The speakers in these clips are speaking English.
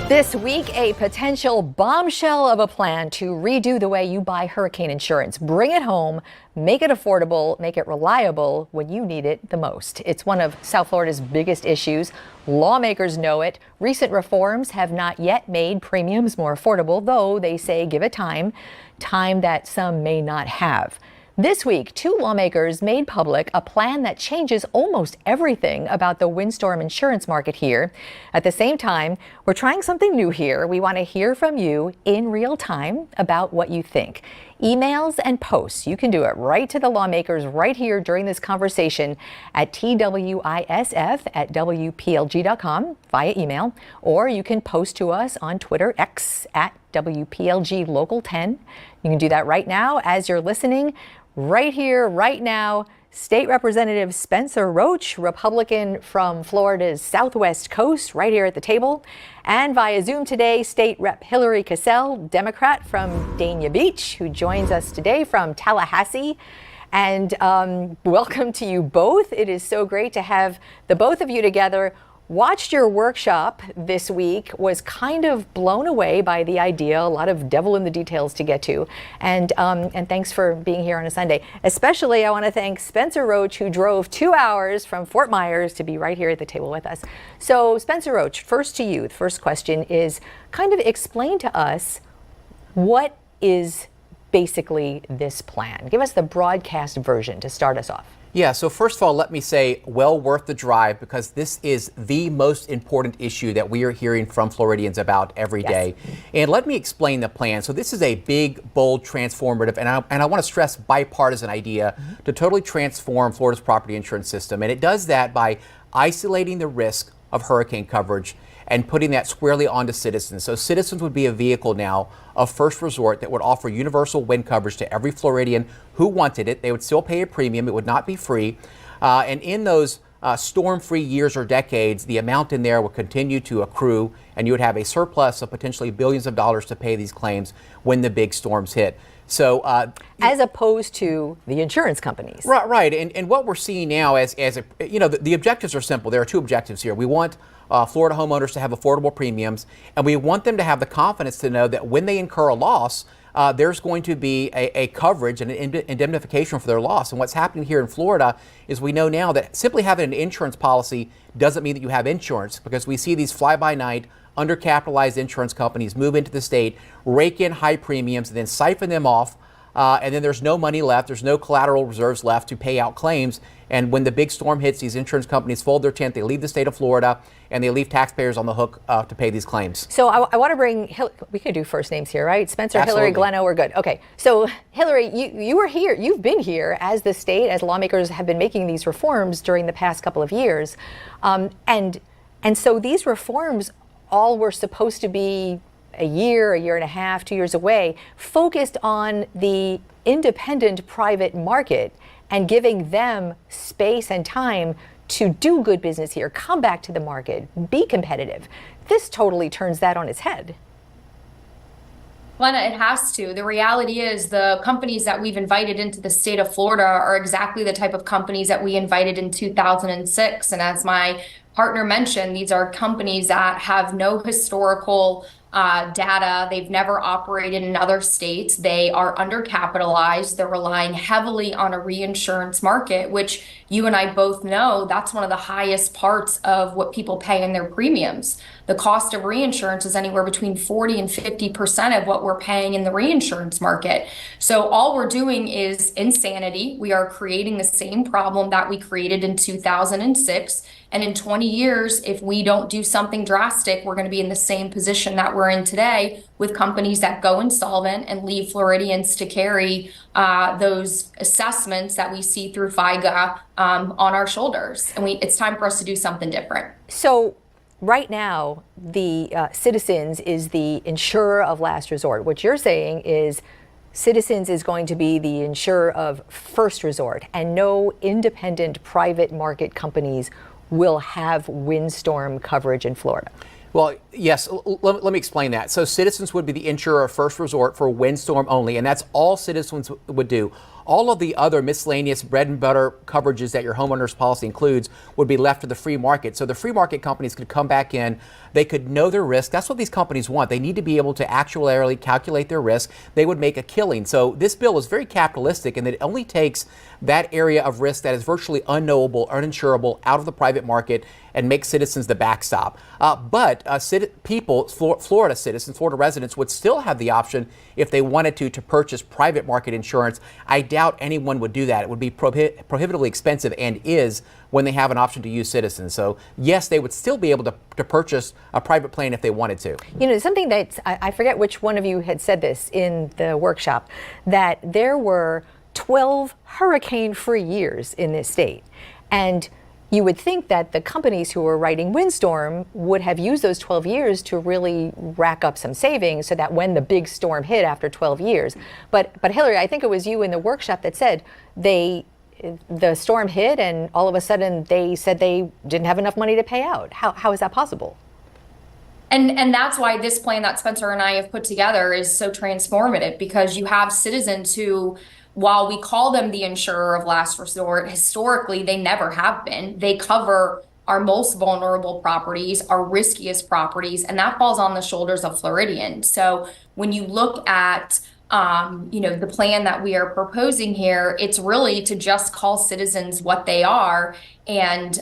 This week, a potential bombshell of a plan to redo the way you buy hurricane insurance. Bring it home, make it affordable, make it reliable when you need it the most. It's one of South Florida's biggest issues. Lawmakers know it. Recent reforms have not yet made premiums more affordable, though they say give it time that some may not have. This week, two lawmakers made public a plan that changes almost everything about the windstorm insurance market here. At the same time, we're trying something new here. We want to hear from you in real time about what you think. Emails and posts, you can do it right to the lawmakers right here during this conversation at twisf@wplg.com via email, or you can post to us on Twitter, X at WPLG Local 10. You can do that right now as you're listening. Right here, right now, State Representative Spencer Roach, Republican from Florida's Southwest Coast, right here at the table. And via Zoom today, State Rep Hillary Cassell, Democrat from Dania Beach, who joins us today from Tallahassee. And welcome to you both. It is so great to have the both of you together. Watched your workshop this week, was kind of blown away by the idea, a lot of devil in the details to get to. And thanks for being here on a Sunday. Especially, I want to thank Spencer Roach, who drove 2 hours from Fort Myers to be right here at the table with us. So Spencer Roach, first to you. The first question is kind of explain to us what is basically this plan. Give us the broadcast version to start us off. Yeah, so first of all, let me say, well worth the drive, because this is the most important issue that we are hearing from Floridians about every day. And let me explain the plan. So this is a big, bold, transformative, and I want to stress bipartisan idea to totally transform Florida's property insurance system. And it does that by isolating the risk of hurricane coverage and putting that squarely onto Citizens. So Citizens would be a vehicle now of first resort that would offer universal wind coverage to every Floridian who wanted it. They would still pay a premium. It would not be free. And in those storm-free years or decades, the amount in there would continue to accrue, and you would have a surplus of potentially billions of dollars to pay these claims when the big storms hit. So, as opposed to the insurance companies. Right. And what we're seeing now the objectives are simple. There are two objectives here. We want Florida homeowners to have affordable premiums, and we want them to have the confidence to know that when they incur a loss, there's going to be a coverage and an indemnification for their loss. And what's happening here in Florida is we know now that simply having an insurance policy doesn't mean that you have insurance, because we see these fly-by-night, undercapitalized insurance companies move into the state, rake in high premiums, and then siphon them off. And then there's no money left. There's no collateral reserves left to pay out claims. And when the big storm hits, these insurance companies fold their tent. They leave the state of Florida, and they leave taxpayers on the hook to pay these claims. So I want to bring, we could do first names here, right? Spencer, Absolutely. Hillary, Gleno, we're good. Okay. So Hillary, you were here. You've been here as the state, as lawmakers have been making these reforms during the past couple of years. And so these reforms all were supposed to be a year and a half, 2 years away, focused on the independent private market and giving them space and time to do good business here, come back to the market, be competitive. This totally turns that on its head. Glenna, it has to. The reality is the companies that we've invited into the state of Florida are exactly the type of companies that we invited in 2006. And as my partner mentioned, these are companies that have no historical data. They've never operated in other states. They are undercapitalized. They're relying heavily on a reinsurance market, which you and I both know that's one of the highest parts of what people pay in their premiums. The cost of reinsurance is anywhere between 40 and 50% of what we're paying in the reinsurance market. So all we're doing is insanity. We are creating the same problem that we created in 2006. And in 20 years, if we don't do something drastic, we're going to be in the same position that we're in today, with companies that go insolvent and leave Floridians to carry those assessments that we see through FIGA on our shoulders. And it's time for us to do something different. So right now, the Citizens is the insurer of last resort. What you're saying is Citizens is going to be the insurer of first resort, and no independent private market companies will have windstorm coverage in Florida. Well, yes, let me explain that. So Citizens would be the insurer of first resort for windstorm only, and that's all Citizens would do. all of the other miscellaneous bread and butter coverages that your homeowner's policy includes would be left to the free market. So the free market companies could come back in. They could know their risk. That's what these companies want. They need to be able to actuarially calculate their risk. They would make a killing. So this bill is very capitalistic, and it only takes that area of risk that is virtually unknowable, uninsurable, out of the private market, and makes Citizens the backstop. But Florida citizens, Florida residents would still have the option, if they wanted to purchase private market insurance. I doubt anyone would do that. It would be prohibitively expensive, and is, when they have an option to use Citizens. So yes, they would still be able to purchase a private plane if they wanted to. You know, something that I forget which one of you had said this in the workshop, that there were 12 hurricane-free years in this state. And you would think that the companies who were writing windstorm would have used those 12 years to really rack up some savings so that when the big storm hit after 12 years. But Hillary, I think it was you in the workshop that said the storm hit and all of a sudden they said they didn't have enough money to pay out. How is that possible? And that's why this plan that Spencer and I have put together is so transformative, because you have citizens who, while we call them the insurer of last resort, historically, they never have been. They cover our most vulnerable properties, our riskiest properties, and that falls on the shoulders of Floridian. So when you look at the plan that we are proposing here, it's really to just call Citizens what they are, and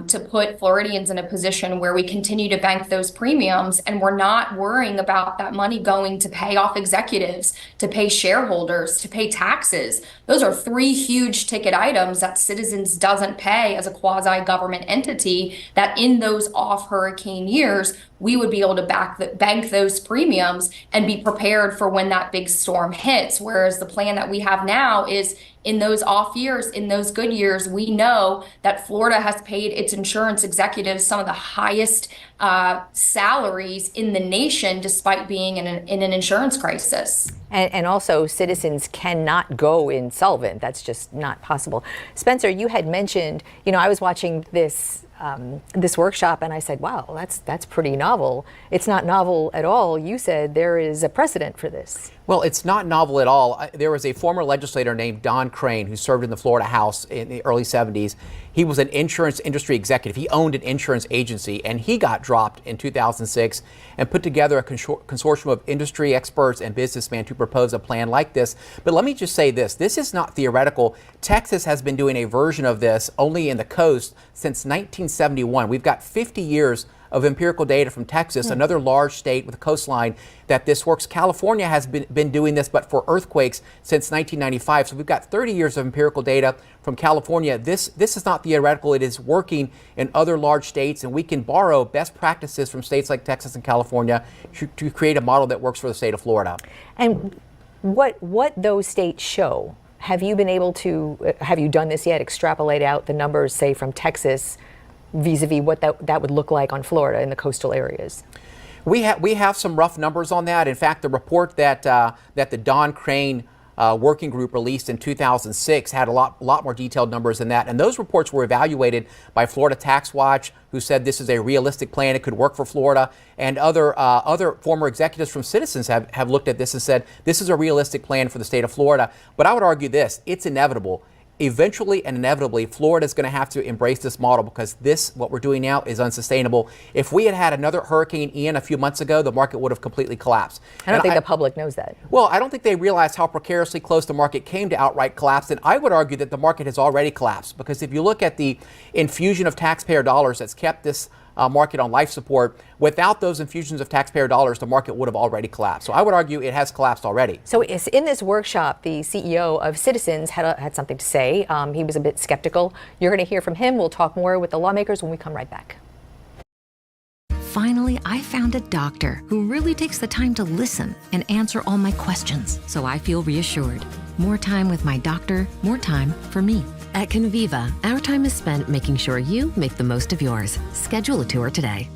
to put Floridians in a position where we continue to bank those premiums, and we're not worrying about that money going to pay off executives, to pay shareholders, to pay taxes. Those are three huge ticket items that Citizens doesn't pay as a quasi-government entity, that in those off-hurricane years, we would be able to bank those premiums and be prepared for when that big storm hits. Whereas the plan that we have now is, in those off years, in those good years, we know that Florida has paid its insurance executives some of the highest salaries in the nation, despite being in an insurance crisis. And also, Citizens cannot go insolvent. That's just not possible. Spencer, you had mentioned, I was watching this workshop and I said, wow, that's pretty novel. It's not novel at all. You said there is a precedent for this. Well, it's not novel at all. There was a former legislator named Don Crane who served in the Florida House in the early 70s. He was an insurance industry executive. He owned an insurance agency, and he got dropped in 2006 and put together a consortium of industry experts and businessmen to propose a plan like this. But let me just say this. This is not theoretical. Texas has been doing a version of this only in the coast since 1971. We've got 50 years of empirical data from Texas, another large state with a coastline, that this works. California has been doing this, but for earthquakes, since 1995. So we've got 30 years of empirical data from California. This is not theoretical. It is working in other large states, and we can borrow best practices from states like Texas and California to create a model that works for the state of Florida. And what those states show, have you been able to, have you done this yet, extrapolate out the numbers, say, from Texas vis-a-vis what that would look like on Florida in the coastal areas? We have some rough numbers on that. In fact, the report that the Don Crane working group released in 2006 had a lot more detailed numbers than that. And those reports were evaluated by Florida Tax Watch, who said this is a realistic plan. It could work for Florida. And other former executives from Citizens have looked at this and said this is a realistic plan for the state of Florida. But I would argue this: it's inevitable. Eventually and inevitably, Florida is going to have to embrace this model, because what we're doing now is unsustainable. If we had another Hurricane Ian a few months ago, the market would have completely collapsed. I don't think the public knows that. Well, I don't think they realized how precariously close the market came to outright collapse. And I would argue that the market has already collapsed, because if you look at the infusion of taxpayer dollars that's kept this market on life support, without those infusions of taxpayer dollars, the market would have already collapsed. So I would argue it has collapsed already. So in this workshop, the CEO of Citizens had something to say. He was a bit skeptical. You're going to hear from him. We'll talk more with the lawmakers when we come right back. Finally, I found a doctor who really takes the time to listen and answer all my questions, so I feel reassured. More time with my doctor, more time for me. At Conviva, our time is spent making sure you make the most of yours. Schedule a tour today.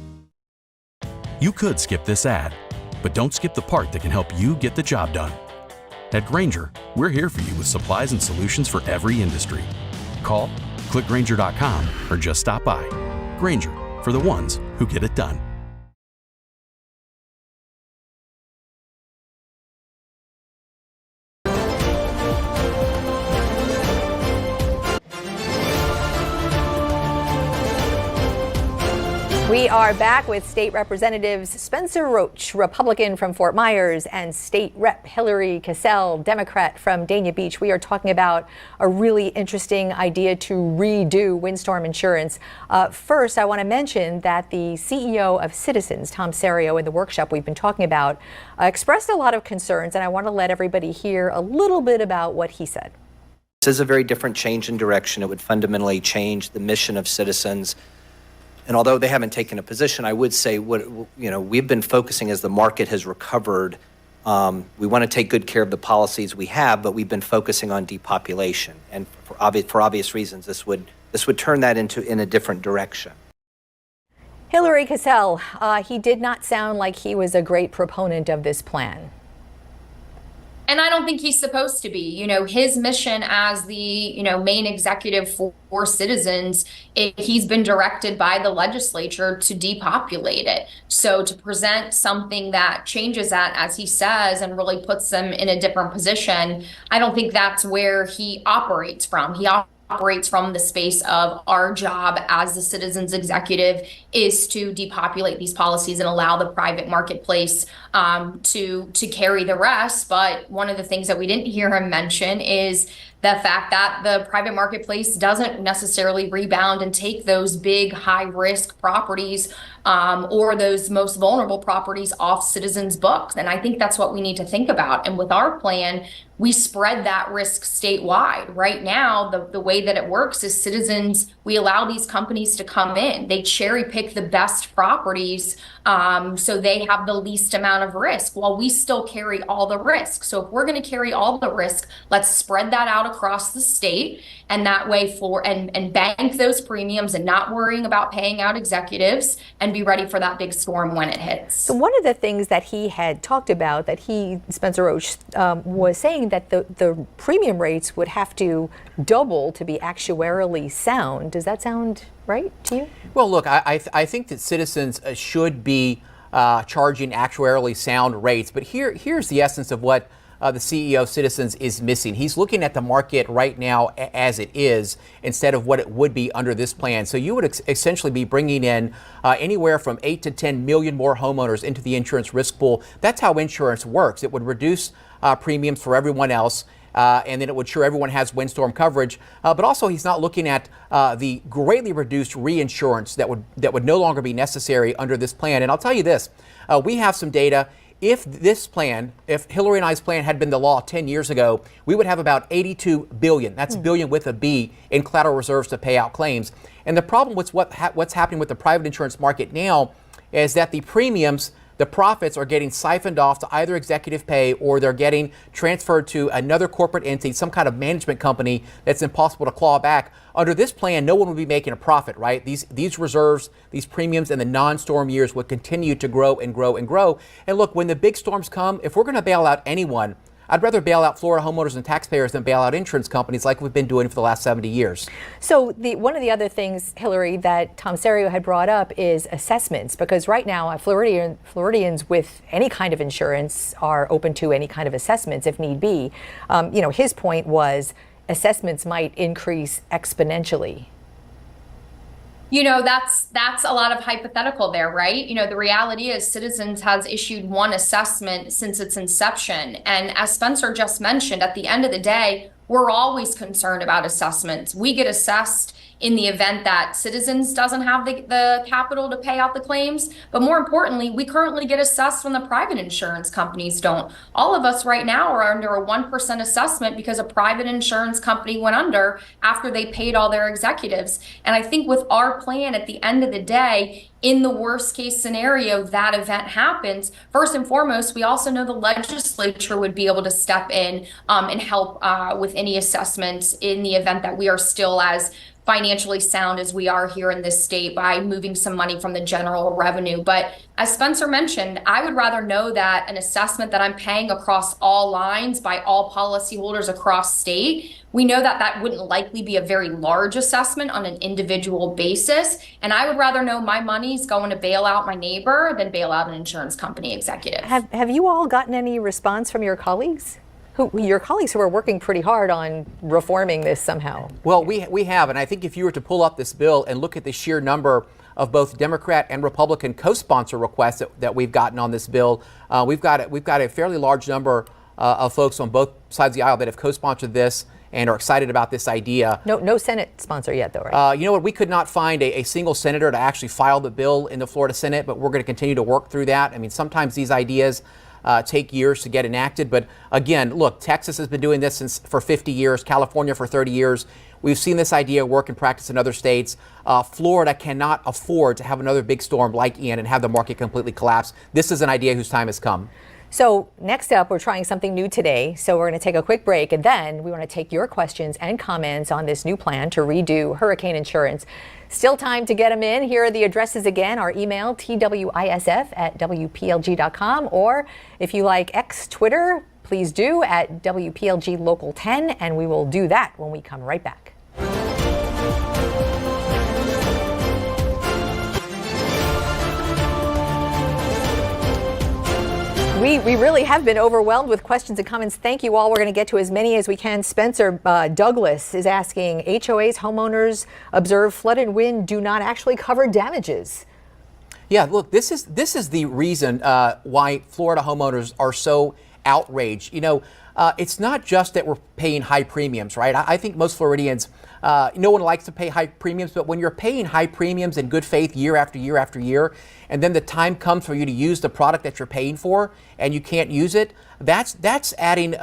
You could skip this ad, but don't skip the part that can help you get the job done. At Grainger, we're here for you with supplies and solutions for every industry. Call, click Grainger.com, or just stop by. Grainger, for the ones who get it done. We are back with State Representatives Spencer Roach, Republican from Fort Myers, and State Rep Hillary Cassell, Democrat from Dania Beach. We are talking about a really interesting idea to redo windstorm insurance. First, I want to mention that the CEO of Citizens, Tom Serio, in the workshop we've been talking about, expressed a lot of concerns, and I want to let everybody hear a little bit about what he said. This is a very different change in direction. It would fundamentally change the mission of Citizens. And although they haven't taken a position, I would say we've been focusing as the market has recovered. We want to take good care of the policies we have, but we've been focusing on depopulation. And for obvious reasons, this would turn that in a different direction. Hillary Cassell, he did not sound like he was a great proponent of this plan. And I don't think he's supposed to be. His mission as the, main executive for Citizens, he's been directed by the legislature to depopulate it. So to present something that changes that, as he says, and really puts them in a different position, I don't think that's where he operates from. He operates from the space of our job as the Citizens executive is to depopulate these policies and allow the private marketplace to carry the rest. But one of the things that we didn't hear him mention is the fact that the private marketplace doesn't necessarily rebound and take those big high risk properties or those most vulnerable properties off Citizens' books. And I think that's what we need to think about. And with our plan, we spread that risk statewide. Right now, the way that it works is Citizens, we allow these companies to come in. They cherry pick the best properties so they have the least amount of risk while we still carry all the risk. So if we're going to carry all the risk, let's spread that out across the state. And that way and bank those premiums and not worrying about paying out executives and be ready for that big storm when it hits. So one of the things that he had talked about, that Spencer Roach, was saying that the premium rates would have to double to be actuarially sound. Does that sound right to you? Well, look, I think that Citizens should be charging actuarially sound rates. But here's the essence of what the CEO of Citizens is missing. He's looking at the market right now as it is instead of what it would be under this plan. So you would essentially be bringing in anywhere from 8 to 10 million more homeowners into the insurance risk pool. That's how insurance works. It would reduce premiums for everyone else. And then it would ensure everyone has windstorm coverage. But also, he's not looking at the greatly reduced reinsurance that would no longer be necessary under this plan. And I'll tell you this, we have some data. If Hillary and I's plan had been the law 10 years ago, we would have about 82 billion, that's billion with a B, in collateral reserves to pay out claims. And the problem with what's happening with the private insurance market now is that the premiums, the profits are getting siphoned off to either executive pay or they're getting transferred to another corporate entity, some kind of management company that's impossible to claw back. Under this plan, no one would be making a profit, right? These reserves, these premiums in the non-storm years would continue to grow and grow and grow. And look, when the big storms come, if we're going to bail out anyone, I'd rather bail out Florida homeowners and taxpayers than bail out insurance companies like we've been doing for the last 70 years. So one of the other things, Hillary, that Tom Serio had brought up is assessments, because right now Floridians with any kind of insurance are open to any kind of assessments if need be. His point was assessments might increase exponentially. That's a lot of hypothetical there, right? The reality is Citizens has issued one assessment since its inception. And as Spencer just mentioned, at the end of the day, we're always concerned about assessments. We get assessed in the event that Citizens doesn't have the capital to pay out the claims. But more importantly, we currently get assessed when the private insurance companies don't. All of us right now are under a 1% assessment because a private insurance company went under after they paid all their executives. And I think with our plan, at the end of the day, in the worst case scenario, that event happens. First and foremost, we also know the legislature would be able to step in and help with any assessments in the event that we are still as financially sound as we are here in this state by moving some money from the general revenue. But as Spencer mentioned, I would rather know that an assessment that I'm paying across all lines by all policyholders across state, we know that that wouldn't likely be a very large assessment on an individual basis. And I would rather know my money's going to bail out my neighbor than bail out an insurance company executive. Have you all gotten any response from your colleagues? Your colleagues who are working pretty hard on reforming this somehow? Well, we have, and I think if you were to pull up this bill and look at the sheer number of both Democrat and Republican co-sponsor requests that we've gotten on this bill. We've got a fairly large number of folks on both sides of the aisle that have co-sponsored this and are excited about this idea. No Senate sponsor yet, though, right? You know what? We could not find a single senator to actually file the bill in the Florida Senate, but we're going to continue to work through that. I mean, sometimes these ideas take years to get enacted. But again, look, Texas has been doing this for 50 years, California for 30 years. We've seen this idea work in practice in other states. Florida cannot afford to have another big storm like Ian and have the market completely collapse. This is an idea whose time has come. So next up, we're trying something new today. So we're going to take a quick break, and then we want to take your questions and comments on this new plan to redo hurricane insurance. Still time to get them in. Here are the addresses again. Our email, twisf@wplg.com, or if you like X Twitter, please do at WPLG Local 10, and we will do that when we come right back. We really have been overwhelmed with questions and comments. Thank you all. We're going to get to as many as we can. Spencer Douglas is asking, HOAs, homeowners observe flood and wind do not actually cover damages. Yeah, look, this is the reason why Florida homeowners are so outraged. You know, it's not just that we're paying high premiums, right? I think most Floridians, no one likes to pay high premiums, but when you're paying high premiums in good faith year after year after year, and then the time comes for you to use the product that you're paying for and you can't use it, that's adding,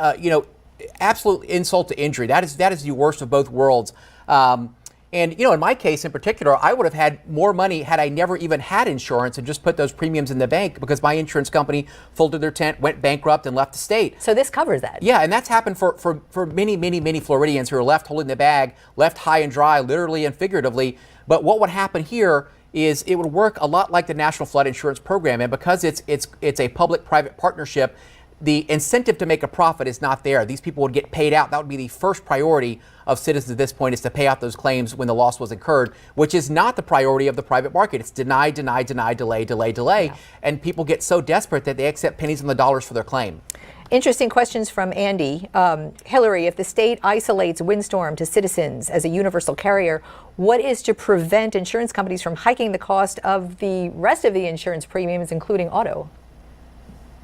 absolute insult to injury. That is the worst of both worlds. And, in my case in particular, I would have had more money had I never even had insurance and just put those premiums in the bank because my insurance company folded their tent, went bankrupt, and left the state. So this covers that. Yeah, and that's happened for many, many, many Floridians who are left holding the bag, left high and dry, literally and figuratively. But what would happen here is it would work a lot like the National Flood Insurance Program. And because it's a public-private partnership, the incentive to make a profit is not there. These people would get paid out. That would be the first priority of citizens at this point, is to pay out those claims when the loss was incurred, which is not the priority of the private market. It's deny, delay. Yeah. And people get so desperate that they accept pennies on the dollars for their claim. Interesting questions from Andy. Hillary, if the state isolates windstorm to citizens as a universal carrier, what is to prevent insurance companies from hiking the cost of the rest of the insurance premiums, including auto?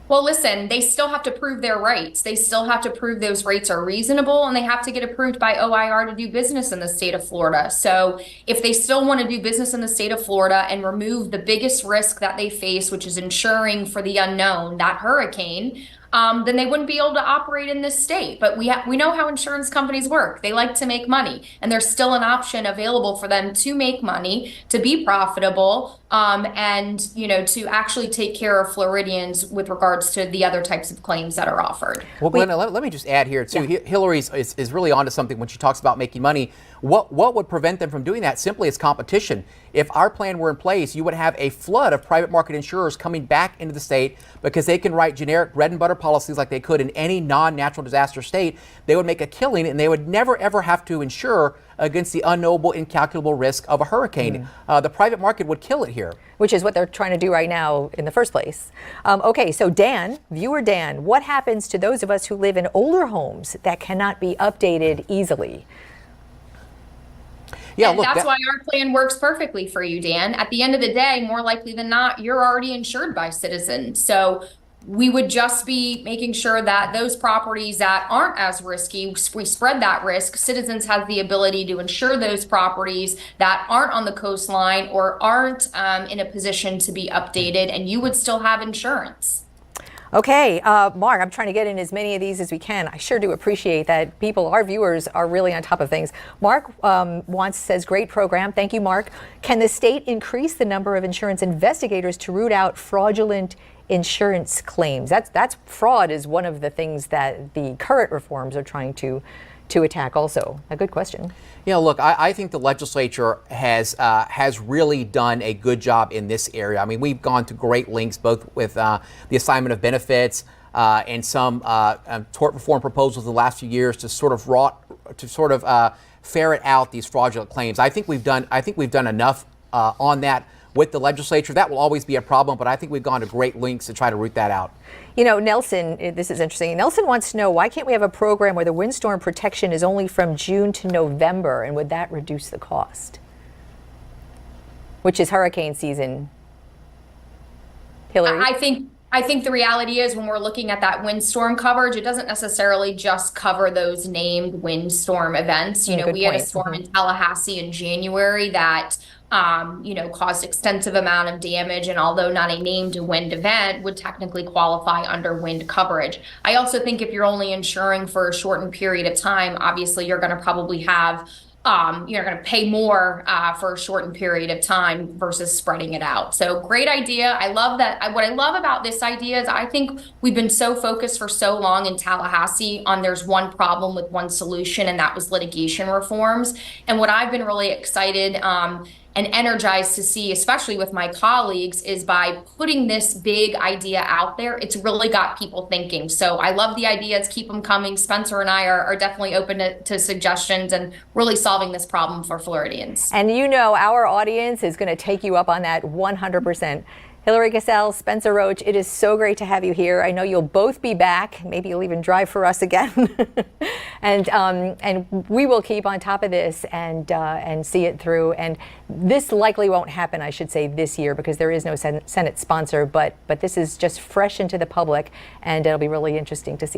Well, listen, they still have to prove their rights. They still have to prove those rates are reasonable, and they have to get approved by OIR to do business in the state of Florida. So if they still want to do business in the state of Florida and remove the biggest risk that they face, which is insuring for the unknown, that hurricane, then they wouldn't be able to operate in this state. But we know how insurance companies work. They like to make money, and there's still an option available for them to make money, to be profitable, and to actually take care of Floridians with regards to the other types of claims that are offered. Well, Glenna, let me just add here too. Yeah. Hillary is really onto something when she talks about making money. What would prevent them from doing that simply is competition. If our plan were in place, you would have a flood of private market insurers coming back into the state because they can write generic bread and butter policies like they could in any non-natural disaster state. They would make a killing, and they would never ever have to insure against the unknowable, incalculable risk of a hurricane. The private market would kill it here. Which is what they're trying to do right now in the first place. Okay, so Dan, viewer Dan, what happens to those of us who live in older homes that cannot be updated easily? Yeah, look, that's why our plan works perfectly for you, Dan. At the end of the day, more likely than not, you're already insured by Citizens. So we would just be making sure that those properties that aren't as risky, we spread that risk. Citizens have the ability to insure those properties that aren't on the coastline or aren't in a position to be updated, and you would still have insurance. Okay, Mark, I'm trying to get in as many of these as we can. I sure do appreciate that our viewers are really on top of things. Mark says, great program. Thank you, Mark. Can the state increase the number of insurance investigators to root out fraudulent insurance claims? That's fraud is one of the things that the current reforms are trying to attack also. A good question. Look, I think the legislature has really done a good job in this area. I mean, we've gone to great lengths, both with the assignment of benefits and some tort reform proposals the last few years to sort of ferret out these fraudulent claims. I think we've done enough on that with the legislature. That will always be a problem, but I think we've gone to great lengths to try to root that out. Nelson, this is interesting. Nelson wants to know, why can't we have a program where the windstorm protection is only from June to November, and would that reduce the cost? which is hurricane season. Hillary? I think the reality is when we're looking at that windstorm coverage, it doesn't necessarily just cover those named windstorm events. You know, good we had a point. storm in Tallahassee in January that, you know, caused extensive amount of damage, and although not a named wind event, would technically qualify under wind coverage. I also think if you're only insuring for a shortened period of time, obviously you're going to probably have you're going to pay more for a shortened period of time versus spreading it out. So great idea. I love that. What I love about this idea is I think we've been so focused for so long in Tallahassee on there's one problem with one solution, and that was litigation reforms. And what I've been really excited and energized to see, especially with my colleagues, is by putting this big idea out there, it's really got people thinking. So I love the ideas, keep them coming. Spencer and I are definitely open to suggestions and really solving this problem for Floridians. And you know our audience is going to take you up on that 100%. Hillary Cassell, Spencer Roach, it is so great to have you here. I know you'll both be back. Maybe you'll even drive for us again. and we will keep on top of this and see it through. And this likely won't happen, I should say, this year because there is no Senate sponsor. But this is just fresh into the public, and it'll be really interesting to see